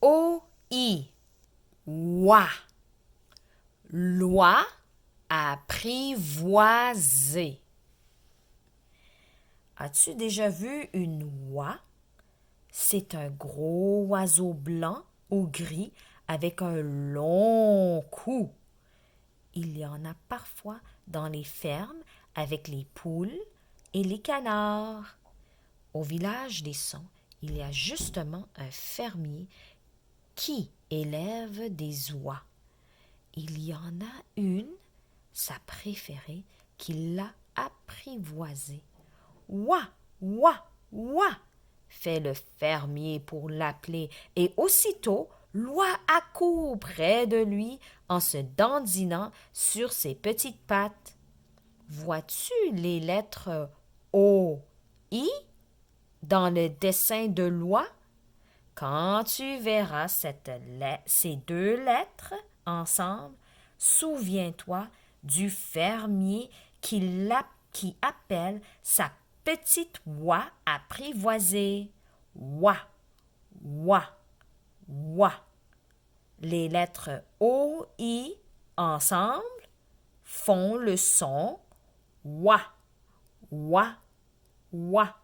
O-I. Oie. Loi, apprivoiser. As-tu déjà vu une oie? C'est un gros oiseau blanc ou gris avec un long cou. Il y en a parfois dans les fermes avec les poules et les canards. Au village des Sons, il y a justement un fermier qui élève des oies. Il y en a une, sa préférée, qui l'a apprivoisée. Ouah, ouah, ouah, fait le fermier pour l'appeler, et aussitôt l'oie accourt près de lui en se dandinant sur ses petites pattes. Vois-tu les lettres O, I dans le dessin de l'oie? Quand tu verras ces deux lettres ensemble, souviens-toi du fermier qui appelle sa petite oie apprivoisée. Oie, oie, oie. Les lettres O, I ensemble font le son oie, oie, oie.